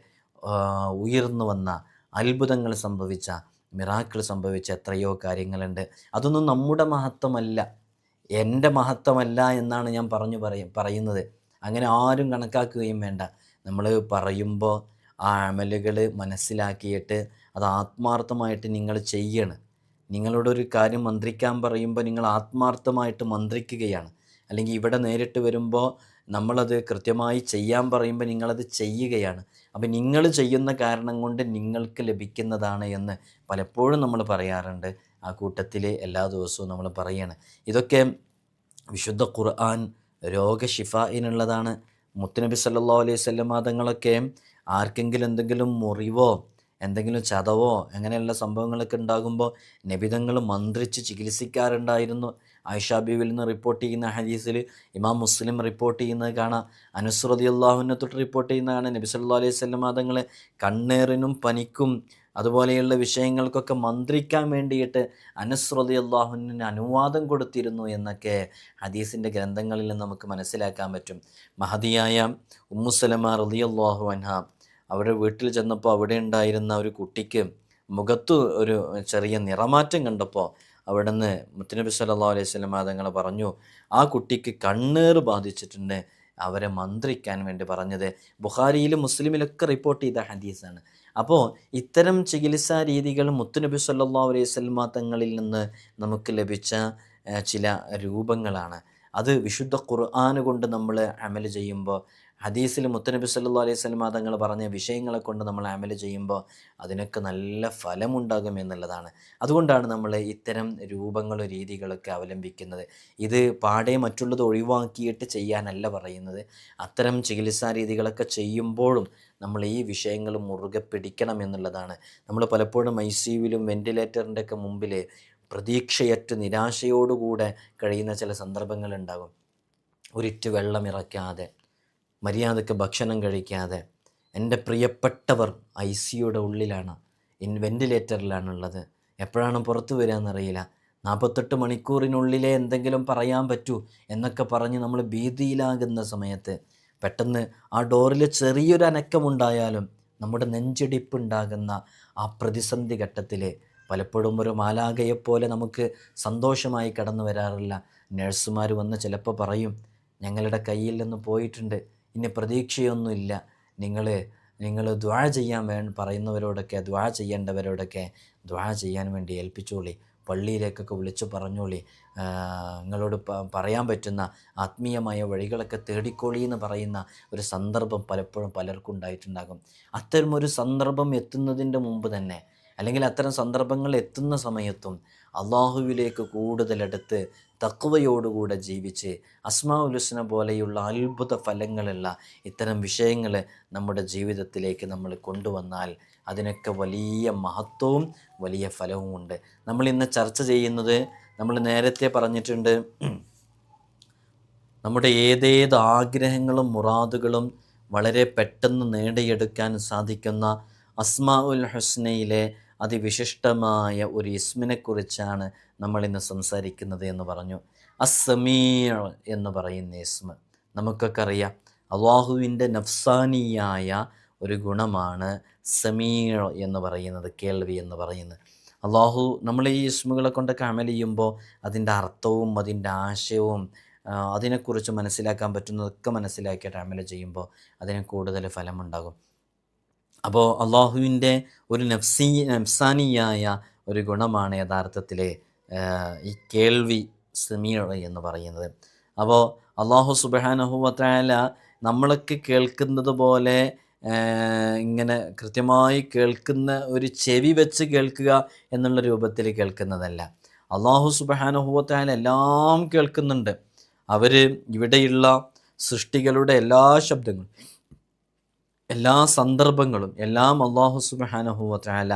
ഉയർന്നു വന്ന, അത്ഭുതങ്ങൾ സംഭവിച്ച, മിറാക്കിൾ സംഭവിച്ച എത്രയോ കാര്യങ്ങളുണ്ട്. അതൊന്നും നമ്മുടെ മഹത്വമല്ല, എൻ്റെ മഹത്വമല്ല എന്നാണ് ഞാൻ പറയുന്നത്. അങ്ങനെ ആരും കണക്കാക്കുകയും വേണ്ട. നമ്മൾ പറയുമ്പോൾ ആ അമലുകൾ മനസ്സിലാക്കിയിട്ട് അത് ആത്മാർത്ഥമായിട്ട് നിങ്ങൾ ചെയ്യണം. നിങ്ങളോടൊരു കാര്യം മന്ത്രിക്കാൻ പറയുമ്പോൾ നിങ്ങൾ ആത്മാർത്ഥമായിട്ട് മന്ത്രിക്കുകയാണ്. അല്ലെങ്കിൽ ഇവിടെ നേരിട്ട് വരുമ്പോൾ നമ്മളത് കൃത്യമായി ചെയ്യാൻ പറയുമ്പോൾ നിങ്ങളത് ചെയ്യുകയാണ്. അപ്പോൾ നിങ്ങൾ ചെയ്യുന്ന കാരണം കൊണ്ട് നിങ്ങൾക്ക് ലഭിക്കുന്നതാണ് എന്ന് പലപ്പോഴും നമ്മൾ പറയാറുണ്ട്. ആ കൂട്ടത്തിൽ എല്ലാ ദിവസവും നമ്മൾ പറയാണ്. ഇതൊക്കെ വിശുദ്ധ ഖുർആൻ രോഗശിഫായിനുള്ളതാണ്. മുത്തുനബി സല്ലല്ലാഹു അലൈഹി വസല്ലം തങ്ങളൊക്കെ ആർക്കെങ്കിലും എന്തെങ്കിലും മുറിവോ എന്തെങ്കിലും ചതവോ അങ്ങനെയുള്ള സംഭവങ്ങളൊക്കെ ഉണ്ടാകുമ്പോൾ നബിതങ്ങൾ മന്ത്രിച്ച് ചികിത്സിക്കാറുണ്ടായിരുന്നു. ആയിഷ ബീവിയിൽ നിന്ന് റിപ്പോർട്ട് ചെയ്യുന്ന ഹദീസിൽ ഇമാം മുസ്ലിം റിപ്പോർട്ട് ചെയ്യുന്നത് കാണാം. അനസ് റളിയല്ലാഹു അൻഹു തൊട്ട് റിപ്പോർട്ട് ചെയ്യുന്നത് കാണാം. നബി സല്ലല്ലാഹു അലൈഹി വസല്ലം തങ്ങൾ കണ്ണേറിനും പനിക്കും അതുപോലെയുള്ള വിഷയങ്ങൾക്കൊക്കെ മന്ത്രിക്കാൻ വേണ്ടിയിട്ട് അനസ് റളിയല്ലാഹു അൻഹുവിന് അനുവാദം കൊടുത്തിരുന്നു എന്നൊക്കെ ഹദീസിൻ്റെ ഗ്രന്ഥങ്ങളിൽ നമുക്ക് മനസ്സിലാക്കാൻ പറ്റും. മഹദിയായ ഉമ്മു സലമ റളിയല്ലാഹു അൻഹ അവരുടെ വീട്ടിൽ ചെന്നപ്പോൾ അവിടെ ഉണ്ടായിരുന്ന ഒരു കുട്ടിക്ക് മുഖത്ത് ഒരു ചെറിയ നിറമാറ്റം കണ്ടപ്പോൾ അവിടുന്ന് മുത്തുനബി സല്ലല്ലാഹു അലൈഹി വസല്ലം തങ്ങൾ പറഞ്ഞു, ആ കുട്ടിക്ക് കണ്ണേറ് ബാധിച്ചിട്ടുണ്ട്, അവരെ മന്ത്രിക്കാൻ വേണ്ടി പറഞ്ഞത്. ബുഖാരിയിലും മുസ്ലിമിലൊക്കെ റിപ്പോർട്ട് ചെയ്ത ഹദീസാണ്. അപ്പോൾ ഇത്തരം ചികിത്സാ രീതികൾ മുത്തുനബി സല്ലല്ലാഹു അലൈഹി വസല്ലമ തങ്ങളിൽ നിന്ന് നമുക്ക് ലഭിച്ച ചില രൂപങ്ങളാണ്. അത് വിശുദ്ധ ഖുർആൻ കൊണ്ട് നമ്മൾ അമൽ ചെയ്യുമ്പോൾ, ഹദീസിൽ മുത്തുനബി സല്ലല്ലാഹു അലൈഹി വസല്ലമ തങ്ങൾ പറഞ്ഞ വിഷയങ്ങളെ കൊണ്ട് നമ്മൾ അമൽ ചെയ്യുമ്പോൾ അതിനൊക്കെ നല്ല ഫലമുണ്ടാകും എന്നുള്ളതാണ്. അതുകൊണ്ടാണ് നമ്മൾ ഇത്തരം രൂപങ്ങളും രീതികളൊക്കെ അവലംബിക്കുന്നത്. ഇത് പാടെ മറ്റുള്ളത് ഒഴിവാക്കിയിട്ട് ചെയ്യാനല്ല പറയുന്നത്. അത്തരം ചികിത്സാ രീതികളൊക്കെ ചെയ്യുമ്പോഴും നമ്മൾ ഈ വിഷയങ്ങൾ മുറുകെ പിടിക്കണം എന്നുള്ളതാണ്. നമ്മൾ പലപ്പോഴും ICUവിലും വെൻറ്റിലേറ്ററിൻ്റെ ഒക്കെ മുമ്പിൽ പ്രതീക്ഷയറ്റ് നിരാശയോടുകൂടെ കഴിയുന്ന ചില സന്ദർഭങ്ങളുണ്ടാകും. ഒരിറ്റ് വെള്ളം ഇറക്കാതെ, മര്യാദയ്ക്ക് ഭക്ഷണം കഴിക്കാതെ, എൻ്റെ പ്രിയപ്പെട്ടവർ ICUയുടെ ഉള്ളിലാണ്, വെൻറ്റിലേറ്ററിലാണുള്ളത്, എപ്പോഴാണ് പുറത്തു വരികയെന്നറിയില്ല, 48 മണിക്കൂറിനുള്ളിലേ എന്തെങ്കിലും പറയാൻ പറ്റൂ എന്നൊക്കെ പറഞ്ഞ് നമ്മൾ ഭീതിയിലാകുന്ന സമയത്ത് പെട്ടെന്ന് ആ ഡോറിൽ ചെറിയൊരു അനക്കമുണ്ടായാലും നമ്മുടെ നെഞ്ചിടിപ്പുണ്ടാകുന്ന ആ പ്രതിസന്ധി ഘട്ടത്തിൽ പലപ്പോഴും ഒരു മാലാഖയെപ്പോലെ നമുക്ക് സന്തോഷമായി കടന്നു വരാറില്ല. നഴ്സുമാർ വന്ന് ചിലപ്പോൾ പറയും, ഞങ്ങളുടെ കയ്യിൽ നിന്ന് പോയിട്ടുണ്ട്, ഇനി പ്രതീക്ഷയൊന്നുമില്ല, നിങ്ങൾ ദുആ ചെയ്യാൻ പറയുന്നവരോടൊക്കെ, ദുആ ചെയ്യേണ്ടവരോടൊക്കെ ദുആ ചെയ്യാൻ വേണ്ടി ഏൽപ്പിച്ചോളി, പള്ളിയിലേക്കൊക്കെ വിളിച്ചു പറഞ്ഞോളി, നിങ്ങളോട് പറയാൻ പറ്റുന്ന ആത്മീയമായ വഴികളൊക്കെ തേടിക്കോളി എന്ന് പറയുന്ന ഒരു സന്ദർഭം പലപ്പോഴും പലർക്കും ഉണ്ടായിട്ടുണ്ടാകും. അത്തരമൊരു സന്ദർഭം എത്തുന്നതിൻ്റെ മുമ്പ് തന്നെ, അല്ലെങ്കിൽ അത്തരം സന്ദർഭങ്ങൾ എത്തുന്ന സമയത്തും അള്ളാഹുവിലേക്ക് കൂടുതലെടുത്ത് തഖ്വയോടുകൂടെ ജീവിച്ച് അസ്മാഉൽ ഹുസ്ന പോലെയുള്ള അത്ഭുത ഫലങ്ങളുള്ള ഇത്തരം വിഷയങ്ങൾ നമ്മുടെ ജീവിതത്തിലേക്ക് നമ്മൾ കൊണ്ടുവന്നാൽ അതിനൊക്കെ വലിയ മഹത്വവും വലിയ ഫലവും ഉണ്ട്. നമ്മൾ ഇന്ന് ചർച്ച ചെയ്യുന്നത്, നമ്മൾ നേരത്തെ പറഞ്ഞിട്ടുണ്ട്, നമ്മുടെ ഏതേത് ആഗ്രഹങ്ങളും മുറാദുകളും വളരെ പെട്ടെന്ന് നേടിയെടുക്കാൻ സാധിക്കുന്ന അസ്മാഉൽ ഹുസ്നയിലെ അതിവിശിഷ്ടമായ ഒരു ഇസ്മിനെക്കുറിച്ചാണ് നമ്മളിന്ന് സംസാരിക്കുന്നത് എന്ന് പറഞ്ഞു. അസ്സമീഅ് എന്ന് പറയുന്ന ഇസ്മ നമുക്കൊക്കെ അറിയാം. അള്ളാഹുവിൻ്റെ നഫ്സാനിയായ ഒരു ഗുണമാണ് സമീഅ് എന്ന് പറയുന്നത്, കേൾവി എന്ന് പറയുന്നത്. അള്ളാഹു നമ്മൾ ഈ ഇസ്മുകളെ കൊണ്ടൊക്കെ അമൽ ചെയ്യുമ്പോൾ അതിൻ്റെ അർത്ഥവും അതിൻ്റെ ആശയവും അതിനെക്കുറിച്ച് മനസ്സിലാക്കാൻ പറ്റുന്നതൊക്കെ മനസ്സിലാക്കിയിട്ട് അമൽ ചെയ്യുമ്പോൾ അതിന് കൂടുതൽ ഫലമുണ്ടാകും. അപ്പോൾ അള്ളാഹുവിൻ്റെ ഒരു നഫ്സാനിയായ ഒരു ഗുണമാണ് യഥാർത്ഥത്തിൽ ഈ കേൾവി, സമീഅ് എന്ന് പറയുന്നത്. അപ്പോൾ അള്ളാഹു സുബ്ഹാനഹു വ തആല നമ്മളൊക്കെ കേൾക്കുന്നത് പോലെ ഇങ്ങനെ കൃത്യമായി കേൾക്കുന്ന ഒരു ചെവി വെച്ച് കേൾക്കുക എന്നുള്ള രൂപത്തിൽ കേൾക്കുന്നതല്ല. അള്ളാഹു സുബ്ഹാനഹു വ തആല എല്ലാം കേൾക്കുന്നുണ്ട്. അവർ ഇവിടെയുള്ള സൃഷ്ടികളുടെ എല്ലാ ശബ്ദങ്ങളും, എല്ലാ സന്ദർഭങ്ങളും എല്ലാം അള്ളാഹു സുബ്ഹാനഹു വ തആല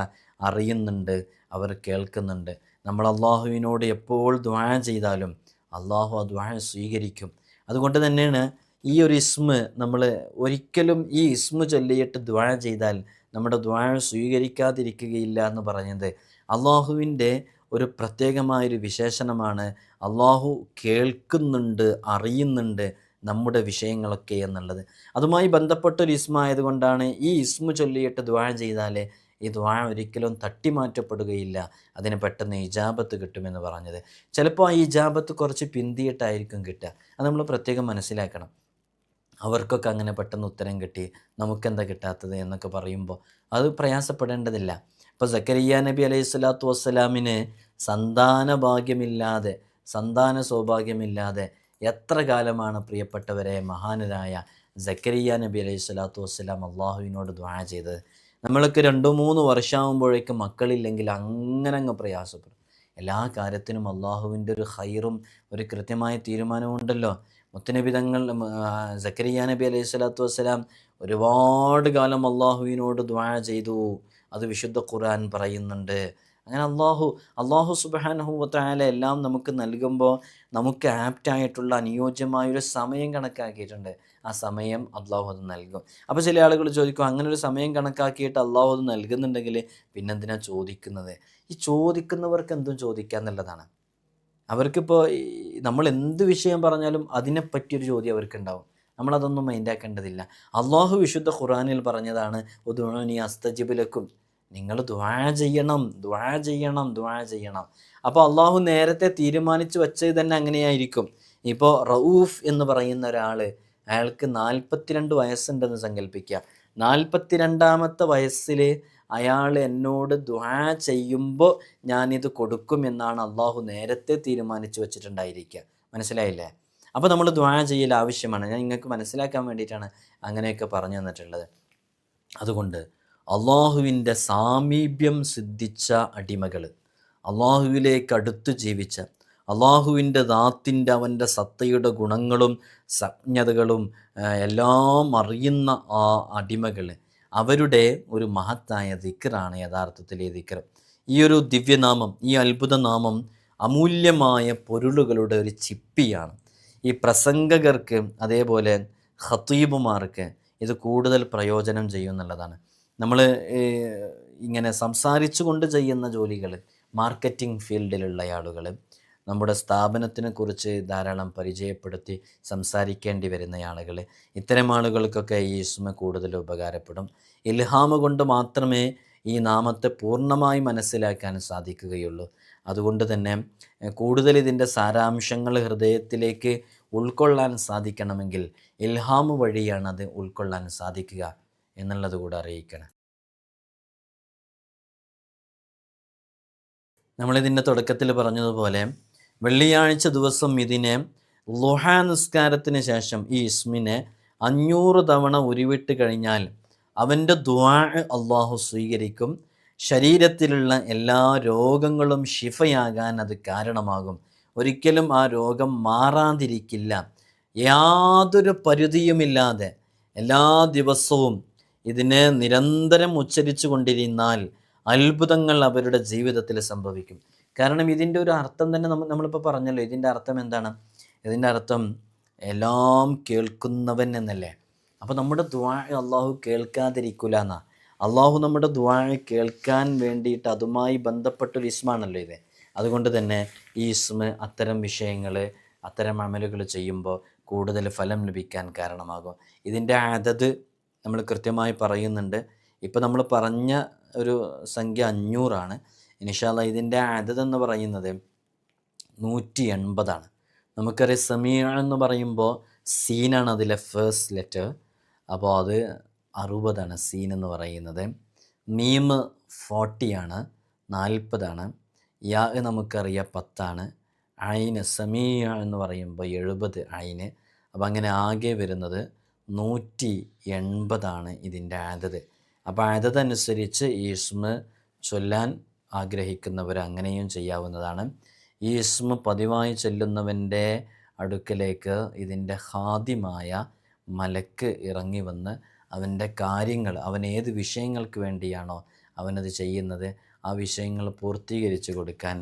അറിയുന്നുണ്ട്, അവർ കേൾക്കുന്നുണ്ട്. നമ്മൾ അള്ളാഹുവിനോട് എപ്പോൾ ദുആ ചെയ്താലും അള്ളാഹു ആ ദുആ സ്വീകരിക്കും. അതുകൊണ്ട് തന്നെയാണ് ഈ ഒരു ഇസ്മ് നമ്മൾ ഒരിക്കലും ഈ ഇസ്മു ചൊല്ലിയിട്ട് ദുആ ചെയ്താൽ നമ്മുടെ ദുആ സ്വീകരിക്കാതിരിക്കുകയില്ല എന്ന് പറഞ്ഞത്. അള്ളാഹുവിൻ്റെ ഒരു പ്രത്യേകമായൊരു വിശേഷണമാണ് അള്ളാഹു കേൾക്കുന്നുണ്ട്, അറിയുന്നുണ്ട് നമ്മുടെ വിഷയങ്ങളൊക്കെ എന്നുള്ളത്. അതുമായി ബന്ധപ്പെട്ടൊരു ഇസ്മ ആയതുകൊണ്ടാണ് ഈ ഇസ്മു ചൊല്ലിയിട്ട് ദുആ ചെയ്താൽ ഈ ദുആ ഒരിക്കലും തട്ടിമാറ്റപ്പെടുകയില്ല, അതിന് പെട്ടെന്ന് ഇജാബത്ത് കിട്ടുമെന്ന് പറഞ്ഞത്. ചിലപ്പോൾ ആ ഇജാബത്ത് കുറച്ച് പിന്തിയിട്ടായിരിക്കും കിട്ടുക. അത് നമ്മൾ പ്രത്യേകം മനസ്സിലാക്കണം. അവർക്കൊക്കെ അങ്ങനെ പെട്ടെന്ന് ഉത്തരം കിട്ടി, നമുക്കെന്താ കിട്ടാത്തത് എന്നൊക്കെ പറയുമ്പോൾ അത് പ്രയാസപ്പെടേണ്ടതില്ല. ഇപ്പോൾ സക്കരിയ നബി അലൈഹി സ്വലാത്തു വസ്സലാമിന് സന്താന സൗഭാഗ്യമില്ലാതെ എത്ര കാലമാണ് പ്രിയപ്പെട്ടവരെ മഹാനരായ സക്കരിയ നബി അലൈഹി സ്വലാത്തു വസ്സലാം അള്ളാഹുവിനോട് ദുആ ചെയ്തത്. നമ്മളൊക്കെ 2-3 വർഷമാകുമ്പോഴേക്കും മക്കളില്ലെങ്കിൽ അങ്ങ് പ്രയാസപ്പെടും. എല്ലാ കാര്യത്തിനും അള്ളാഹുവിൻ്റെ ഒരു ഖൈറും ഒരു കൃത്യമായ തീരുമാനമുണ്ടല്ലോ. മുത്തുനബി തങ്ങൾ സക്കരിയ നബി അലൈഹി സ്വലാത്തു വസ്സലാം ഒരുപാട് കാലം അള്ളാഹുവിനോട് ദുആ ചെയ്തു. അത് വിശുദ്ധ ഖുർആൻ പറയുന്നുണ്ട്. അങ്ങനെ അള്ളാഹു സുബ്ഹാനഹു വ തആല എല്ലാം നമുക്ക് നൽകുമ്പോൾ നമുക്ക് ആപ്റ്റായിട്ടുള്ള അനുയോജ്യമായൊരു സമയം കണക്കാക്കിയിട്ടുണ്ട്. ആ സമയം അള്ളാഹു അത് നൽകും. അപ്പോൾ ചില ആളുകൾ ചോദിക്കും, അങ്ങനെ ഒരു സമയം കണക്കാക്കിയിട്ട് അള്ളാഹു അത് നൽകുന്നുണ്ടെങ്കിൽ പിന്നെന്തിനാ ചോദിക്കുന്നത്? ഈ ചോദിക്കുന്നവർക്ക് എന്തും ചോദിക്കാന്നുള്ളതാണ്. അവർക്കിപ്പോൾ നമ്മൾ എന്ത് വിഷയം പറഞ്ഞാലും അതിനെപ്പറ്റിയൊരു ചോദ്യം അവർക്കുണ്ടാവും. നമ്മളതൊന്നും മൈൻഡാക്കേണ്ടതില്ല. അള്ളാഹു വിശുദ്ധ ഖുർആനിൽ പറഞ്ഞതാണ്, ഉദ്ഉനി അസ്തജിബ് ലക്കും, നിങ്ങൾ ദുആ ചെയ്യണം. അപ്പോൾ അള്ളാഹു നേരത്തെ തീരുമാനിച്ചു വച്ചത് തന്നെ അങ്ങനെയായിരിക്കും. ഇപ്പോൾ റഊഫ് എന്ന് പറയുന്ന ഒരാൾ അയാൾക്ക് 42 വയസ്സുണ്ടെന്ന് സങ്കല്പിക്കുക. 42ാമത്തെ വയസ്സിൽ അയാൾ എന്നോട് ദുആ ചെയ്യുമ്പോൾ ഞാനിത് കൊടുക്കുമെന്നാണ് അള്ളാഹു നേരത്തെ തീരുമാനിച്ചു വച്ചിട്ടുണ്ടായിരിക്കുക. മനസ്സിലായില്ലേ? അപ്പോൾ നമ്മൾ ദുആ ചെയ്യൽ ആവശ്യമാണ്. ഞാൻ നിങ്ങൾക്ക് മനസ്സിലാക്കാൻ വേണ്ടിയിട്ടാണ് അങ്ങനെയൊക്കെ പറഞ്ഞു തന്നിട്ടുള്ളത്. അതുകൊണ്ട് അള്ളാഹുവിൻ്റെ സാമീപ്യം സിദ്ധിച്ച അടിമകൾ, അള്ളാഹുവിലേക്ക് അടുത്ത് ജീവിച്ച, അള്ളാഹുവിൻ്റെ ദാത്തിൻ്റെ അവൻ്റെ സത്തയുടെ ഗുണങ്ങളും സജ്ഞതകളും എല്ലാം അറിയുന്ന ആ അടിമകൾ, അവരുടെ ഒരു മഹത്തായ ദിക്റാണ് യഥാർത്ഥത്തിൽ ഈ ദിക്ർ. ഈ ഒരു ദിവ്യനാമം, ഈ അത്ഭുതനാമം അമൂല്യമായ പൊരുളുകളുടെ ഒരു ചിപ്പിയാണ്. ഈ പ്രസംഗകർക്ക് അതേപോലെ ഖതീബുമാർക്ക് ഇത് കൂടുതൽ പ്രയോജനം ചെയ്യും എന്നുള്ളതാണ്. നമ്മൾ ഇങ്ങനെ സംസാരിച്ചു കൊണ്ട് ചെയ്യുന്ന ജോലികൾ, മാർക്കറ്റിംഗ് ഫീൽഡിലുള്ള ആളുകൾ, നമ്മുടെ സ്ഥാപനത്തിനെ കുറിച്ച് ധാരാളം പരിചയപ്പെടുത്തി സംസാരിക്കേണ്ടി വരുന്ന ആളുകൾ, ഇത്തരം ആളുകൾക്കൊക്കെ ഈ ഇസ്മ കൂടുതൽ ഉപകാരപ്പെടും. ഇൽഹാമ കൊണ്ട് മാത്രമേ ഈ നാമത്തെ പൂർണ്ണമായി മനസ്സിലാക്കാൻ സാധിക്കുകയുള്ളൂ. അതുകൊണ്ട് തന്നെ കൂടുതൽ ഇതിൻ്റെ സാരാംശങ്ങൾ ഹൃദയത്തിലേക്ക് ഉൾക്കൊള്ളാൻ സാധിക്കണമെങ്കിൽ ഇൽഹാമ് വഴിയാണ് അത് ഉൾക്കൊള്ളാൻ സാധിക്കുക എന്നുള്ളത് കൂടെ അറിയിക്കണം. നമ്മളിതിൻ്റെ തുടക്കത്തിൽ പറഞ്ഞതുപോലെ വെള്ളിയാഴ്ച ദിവസം ഇതിനെ ളുഹാ നിസ്കാരത്തിന് ശേഷം ഈ ഇസ്മിനെ 500 തവണ ഉരുവിട്ട് കഴിഞ്ഞാൽ അവൻ്റെ ദുആ അള്ളാഹു സ്വീകരിക്കും. ശരീരത്തിലുള്ള എല്ലാ രോഗങ്ങളും ശിഫയാകാൻ അത് കാരണമാകും. ഒരിക്കലും ആ രോഗം മാറാതിരിക്കില്ല. യാതൊരു പരിധിയുമില്ലാതെ എല്ലാ ദിവസവും ഇതിനെ നിരന്തരം ഉച്ചരിച്ചു കൊണ്ടിരുന്നാൽ അത്ഭുതങ്ങൾ അവരുടെ ജീവിതത്തിൽ സംഭവിക്കും. കാരണം ഇതിൻ്റെ ഒരു അർത്ഥം തന്നെ നമ്മളിപ്പോൾ പറഞ്ഞല്ലോ. ഇതിൻ്റെ അർത്ഥം എന്താണ്? ഇതിൻ്റെ അർത്ഥം എല്ലാം കേൾക്കുന്നവൻ എന്നല്ലേ. അപ്പോൾ നമ്മുടെ ദുആ അള്ളാഹു കേൾക്കാതിരിക്കില്ല എന്നാ. അള്ളാഹു നമ്മുടെ ദുആ കേൾക്കാൻ വേണ്ടിയിട്ട് അതുമായി ബന്ധപ്പെട്ടൊരു ഇസ്മാണല്ലോ ഇത്. അതുകൊണ്ട് തന്നെ ഈ ഇസ്മ അത്തരം വിഷയങ്ങൾ, അത്തരം അമലുകൾ ചെയ്യുമ്പോൾ കൂടുതൽ ഫലം ലഭിക്കാൻ കാരണമാകും. ഇതിൻ്റെ അതത് നമ്മൾ കൃത്യമായി പറയുന്നുണ്ട്. ഇപ്പോൾ നമ്മൾ പറഞ്ഞ ഒരു സംഖ്യ 500 ഇൻഷാ അല്ലാഹ്. ഇതിൻ്റെ അതത് എന്ന് പറയുന്നത് 180. നമുക്കറിയാം സമീഅ എന്ന് പറയുമ്പോൾ സീനാണ് അതിലെ ഫസ്റ്റ് ലെറ്റർ. അപ്പോൾ അത് 60 സീൻ എന്ന് പറയുന്നത്. മീമ് 40 40. യാ നമുക്കറിയാം 10. ഐന് സമീഅ എന്ന് പറയുമ്പോൾ 70 ഐന്. അപ്പോൾ അങ്ങനെ ആകെ വരുന്നത് 180 ഇതിൻ്റെ അതത്. അപ്പോൾ അതനുസരിച്ച് ഈ ഇസ്മ ചൊല്ലാൻ ആഗ്രഹിക്കുന്നവർ അങ്ങനെയും ചെയ്യാവുന്നതാണ്. ഈ ഇസ്മ പതിവായി ചൊല്ലുന്നവൻ്റെ അടുക്കലേക്ക് ഇതിൻ്റെ ഹാദിമായ മലക്ക് ഇറങ്ങി വന്ന് അവൻ്റെ കാര്യങ്ങൾ, അവൻ ഏത് വിഷയങ്ങൾക്ക് വേണ്ടിയാണോ അവനത് ചെയ്യുന്നത് ആ വിഷയങ്ങൾ പൂർത്തീകരിച്ച് കൊടുക്കാൻ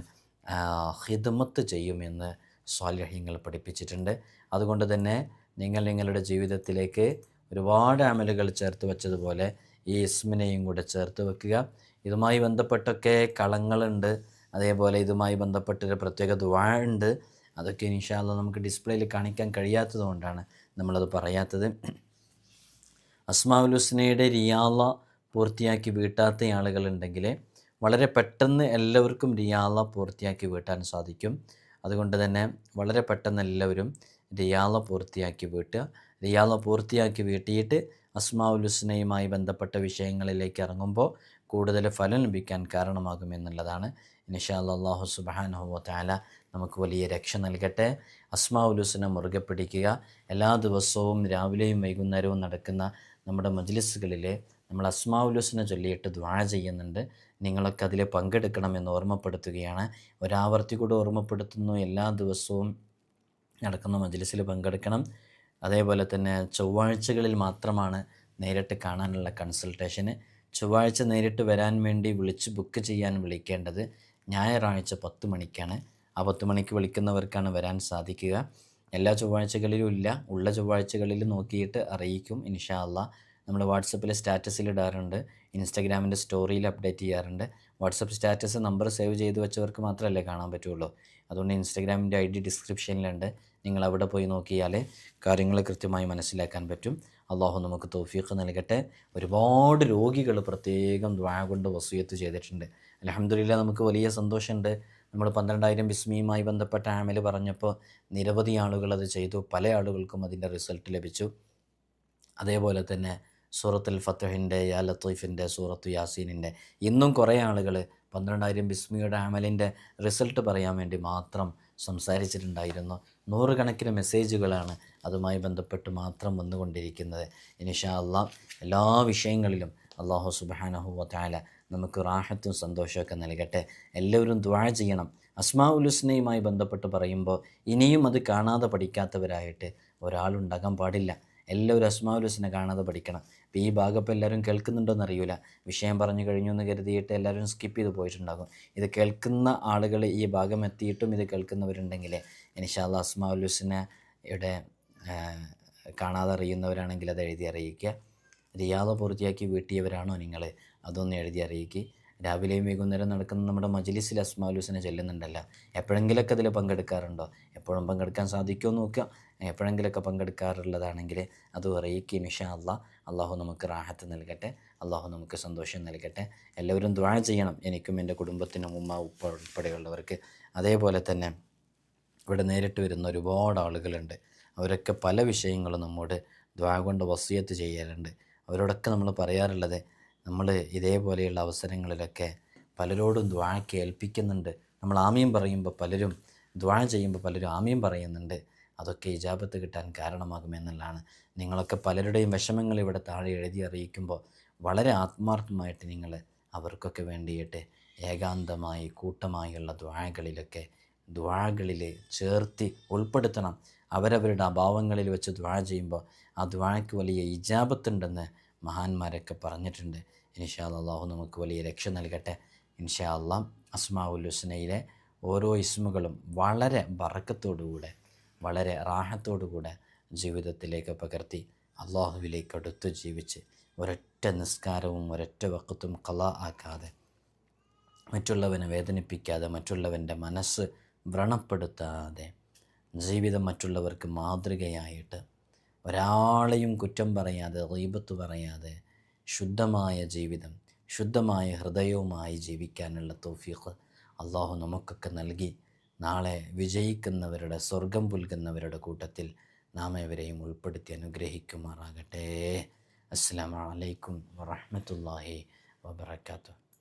ഖിദ്മത്ത് ചെയ്യുമെന്ന് സ്വാലിഹീങ്ങൾ പഠിപ്പിച്ചിട്ടുണ്ട്. അതുകൊണ്ട് തന്നെ നിങ്ങൾ നിങ്ങളുടെ ജീവിതത്തിലേക്ക് ഒരുപാട് അമലുകൾ ചേർത്ത് വച്ചതുപോലെ ഈ ഇസ്മിനെയും കൂടെ ചേർത്ത് വെക്കുക. ഇതുമായി ബന്ധപ്പെട്ടൊക്കെ കളങ്ങളുണ്ട്, അതേപോലെ ഇതുമായി ബന്ധപ്പെട്ടൊരു പ്രത്യേക ദുആ ഉണ്ട്. അതൊക്കെ ഇൻഷാ അല്ലാഹ് നമുക്ക് ഡിസ്പ്ലേയിൽ കാണിക്കാൻ കഴിയാത്തത് കൊണ്ടാണ് നമ്മളത് പറയാത്തത്. അസ്മാഉൽ ഹുസ്നയുടെ റിയാള പൂർത്തിയാക്കി വീട്ടാത്ത ആളുകളുണ്ടെങ്കിൽ വളരെ പെട്ടെന്ന് എല്ലാവർക്കും റിയാള പൂർത്തിയാക്കി വീട്ടാൻ സാധിക്കും. അതുകൊണ്ട് തന്നെ വളരെ പെട്ടെന്ന് എല്ലാവരും റിയാള പൂർത്തിയാക്കി വീട്ടുക. റിയാള പൂർത്തിയാക്കി വീട്ടിയിട്ട് അസ്മാഉൽ ഹുസ്നയുമായി ബന്ധപ്പെട്ട വിഷയങ്ങളിലേക്ക് ഇറങ്ങുമ്പോൾ കൂടുതൽ ഫലം ലഭിക്കാൻ കാരണമാകുമെന്നുള്ളതാണ്. ഇൻഷാ അല്ലാഹ് അല്ലാഹു സുബ്ഹാനഹു വ തആല നമുക്ക് വലിയ രക്ഷ നൽകട്ടെ. അസ്മാഉൽ ഹുസ്ന മുറുകെ പിടിക്കുക. എല്ലാ ദിവസവും രാവിലെയും വൈകുന്നേരവും നടക്കുന്ന നമ്മുടെ മജ്ലിസുകളിൽ നമ്മൾ അസ്മാഉൽ ഹുസ്ന ചൊല്ലിയിട്ട് ദുആ ചെയ്യുന്നുണ്ട്. നിങ്ങളൊക്കെ അതിൽ പങ്കെടുക്കണമെന്ന് ഓർമ്മപ്പെടുത്തുകയാണ്. ഒരാവർത്തി കൂടെ ഓർമ്മപ്പെടുത്തുന്നു. എല്ലാ ദിവസവും നടക്കുന്ന മജ്ലിസിൽ പങ്കെടുക്കണം. അതേപോലെ തന്നെ ചൊവ്വാഴ്ചകളിൽ മാത്രമാണ് നേരിട്ട് കാണാനുള്ള കൺസൾട്ടേഷന്. ചൊവ്വാഴ്ച നേരിട്ട് വരാൻ വേണ്ടി വിളിച്ച് ബുക്ക് ചെയ്യാൻ വിളിക്കേണ്ടത് ഞായറാഴ്ച 10 മണിക്കാണ്. ആ 10 മണിക്ക് വിളിക്കുന്നവർക്കാണ് വരാൻ സാധിക്കുക. എല്ലാ ചൊവ്വാഴ്ചകളിലും ഇല്ല, ഉള്ള ചൊവ്വാഴ്ചകളിൽ നോക്കിയിട്ട് അറിയിക്കും ഇൻഷാ അല്ലാഹ്. നമ്മൾ വാട്സപ്പിൽ സ്റ്റാറ്റസിൽ ഇടാറുണ്ട്, ഇൻസ്റ്റാഗ്രാമിൻ്റെ സ്റ്റോറിയിൽ അപ്ഡേറ്റ് ചെയ്യാറുണ്ട്. വാട്സപ്പ് സ്റ്റാറ്റസ് നമ്പർ സേവ് ചെയ്ത് വെച്ചവർക്ക് മാത്രമല്ലേ കാണാൻ പറ്റുള്ളൂ. അതുകൊണ്ട് ഇൻസ്റ്റാഗ്രാമിൻ്റെ ID ഡിസ്ക്രിപ്ഷനിലുണ്ട്. നിങ്ങൾ അവിടെ പോയി നോക്കിയാൽ കാര്യങ്ങൾ കൃത്യമായി മനസ്സിലാക്കാൻ പറ്റും. അള്ളാഹു നമുക്ക് തൗഫീഖ് നൽകട്ടെ. ഒരുപാട് രോഗികൾ പ്രത്യേകം ദുആ കൊണ്ട് വസിയത്ത് ചെയ്തിട്ടുണ്ട്. അൽഹംദുലില്ലാ നമുക്ക് വലിയ സന്തോഷമുണ്ട്. നമ്മൾ 12,000 ബിസ്മിയുമായി ബന്ധപ്പെട്ട അമൽ പറഞ്ഞപ്പോൾ നിരവധി ആളുകൾ അത് ചെയ്തു, പല ആളുകൾക്കും അതിൻ്റെ റിസൾട്ട് ലഭിച്ചു. അതേപോലെ തന്നെ സൂറത്തുൽ ഫത്ഹിൻ്റെ, യാ ലത്തീഫിൻ്റെ, സൂറത്തു യാസീനിൻ്റെ ഇന്നും കുറേ ആളുകൾ 12,000 ബിസ്മിയുടെ അമലിൻ്റെ റിസൾട്ട് പറയാൻ വേണ്ടി മാത്രം സംസാരിച്ചിട്ടുണ്ടായിരുന്നു. നൂറുകണക്കിന് മെസ്സേജുകളാണ് അതുമായി ബന്ധപ്പെട്ട് മാത്രം വന്നുകൊണ്ടിരിക്കുന്നത്. ഇൻഷാ അല്ലാഹ് എല്ലാ വിഷയങ്ങളിലും അല്ലാഹു സുബ്ഹാനഹു വ തആല നമുക്ക് റാഹത്തും സന്തോഷമൊക്കെ നൽകട്ടെ. എല്ലാവരും ദുആ ചെയ്യണം. അസ്മാഉൽ ഹുസ്നയുമായി ബന്ധപ്പെട്ട് പറയുമ്പോൾ ഇനിയും അത് കാണാതെ പഠിക്കാത്തവരായിട്ട് ഒരാളുണ്ടാകാൻ പാടില്ല. എല്ലാവരും അസ്മാഉൽ ഹുസ്ന കാണാതെ പഠിക്കണം. ഇപ്പോൾ ഈ ഭാഗം ഇപ്പോൾ എല്ലാവരും കേൾക്കുന്നുണ്ടോയെന്ന് അറിയില്ല. വിഷയം പറഞ്ഞു കഴിഞ്ഞു എന്ന് കരുതിയിട്ട് എല്ലാവരും സ്കിപ്പ് ചെയ്ത് പോയിട്ടുണ്ടാകും. ഇത് കേൾക്കുന്ന ആളുകൾ ഈ ഭാഗം എത്തിയിട്ടും ഇത് കേൾക്കുന്നവരുണ്ടെങ്കിൽ ഇൻഷാ അല്ലാഹ് അസ്മാഉൽ ഹുസ്നയുടെ കാണാതെ അറിയുന്നവരാണെങ്കിൽ അത് എഴുതി അറിയിക്കുക. റിയാദ പൂർത്തിയാക്കി വീട്ടിയവരാണോ നിങ്ങൾ, അതൊന്ന് എഴുതി അറിയിക്കുക. രാവിലെയും വൈകുന്നേരം നടക്കുന്ന നമ്മുടെ മജ്ലിസിൽ അസ്മാഉൽ ഹുസ്ന ചെല്ലുന്നുണ്ടല്ലോ, എപ്പോഴെങ്കിലൊക്കെ അതിൽ പങ്കെടുക്കാറുണ്ടോ? എപ്പോഴും പങ്കെടുക്കാൻ സാധിക്കുമോ നോക്കുക. എപ്പോഴെങ്കിലൊക്കെ പങ്കെടുക്കാറുള്ളതാണെങ്കിൽ അത് അറിയിക്കുക. ഇൻഷാ അല്ലാഹ് അള്ളാഹു നമുക്ക് റാഹത്ത് നൽകട്ടെ, അള്ളാഹു നമുക്ക് സന്തോഷം നൽകട്ടെ. എല്ലാവരും ദുആ ചെയ്യണം, എനിക്കും എൻ്റെ കുടുംബത്തിനും ഉമ്മ ഉപ്പ ഉൾപ്പെടെയുള്ളവർക്ക്. അതേപോലെ തന്നെ ഇവിടെ നേരിട്ട് വരുന്ന ഒരുപാട് ആളുകളുണ്ട്. അവരൊക്കെ പല വിഷയങ്ങളും നമ്മോട് ദുആ കൊണ്ട് വസിയത്ത് ചെയ്യാറുണ്ട്. അവരോടൊക്കെ നമ്മൾ പറയാറുള്ളത്, നമ്മൾ ഇതേപോലെയുള്ള അവസരങ്ങളിലൊക്കെ പലരോടും ദുആ കേൾപ്പിക്കുന്നുണ്ട്. നമ്മൾ ആമീൻ പറയുമ്പോൾ പലരും, ദുആ ചെയ്യുമ്പോൾ പലരും ആമീൻ പറയുന്നുണ്ട്. അതൊക്കെ ഇജാബത്ത് കിട്ടാൻ കാരണമാകുമെന്നുള്ളതാണ്. നിങ്ങളൊക്കെ പലരുടെയും വിഷമങ്ങൾ ഇവിടെ താഴെ എഴുതി അറിയിക്കുമ്പോൾ വളരെ ആത്മാർത്ഥമായിട്ട് നിങ്ങൾ അവർക്കൊക്കെ വേണ്ടിയിട്ട് ഏകാന്തമായി കൂട്ടമായുള്ള ദുആകളിൽ ചേർത്തി ഉൾപ്പെടുത്തണം. അവരവരുടെ അഭാവങ്ങളിൽ വെച്ച് ദുആ ചെയ്യുമ്പോൾ ആ ദുആയ്ക്ക് വലിയ ഇജാബത്തുണ്ടെന്ന് മഹാന്മാരൊക്കെ പറഞ്ഞിട്ടുണ്ട്. ഇൻഷാ അല്ലാഹ് നമുക്ക് വലിയ രക്ഷ നൽകട്ടെ. ഇൻഷാ അല്ലാഹ് അസ്മാഉൽ ഹുസ്നയിലെ ഓരോ ഇസ്മുകളും വളരെ ബറക്കത്തോടുകൂടെ, വളരെ റാഹത്തോടുകൂടെ ജീവിതത്തിലേക്ക് പകർത്തി അള്ളാഹുവിലേക്ക് അടുത്ത് ജീവിച്ച് ഒരൊറ്റ നിസ്കാരവും ഒരൊറ്റ വഖത്തും ഖളാ ആക്കാതെ, മറ്റുള്ളവനെ വേദനിപ്പിക്കാതെ, മറ്റുള്ളവൻ്റെ മനസ്സ് വ്രണപ്പെടുത്താതെ, ജീവിതം മറ്റുള്ളവർക്ക് മാതൃകയായിട്ട്, ഒരാളെയും കുറ്റം പറയാതെ, ഗീബത്ത് പറയാതെ, ശുദ്ധമായ ജീവിതം, ശുദ്ധമായ ഹൃദയവുമായി ജീവിക്കാനുള്ള തൗഫീഖ് അള്ളാഹു നമുക്കൊക്കെ നൽകി നാളെ വിജയിക്കുന്നവരുടെ, സ്വർഗം പുൽകുന്നവരുടെ കൂട്ടത്തിൽ നാം ഏവരെയും ഉൾപ്പെടുത്തി അനുഗ്രഹിക്കുമാറാകട്ടെ. അസ്സലാമു അലൈക്കും വറഹ്മത്തുള്ളാഹി വബറകാതുഹു.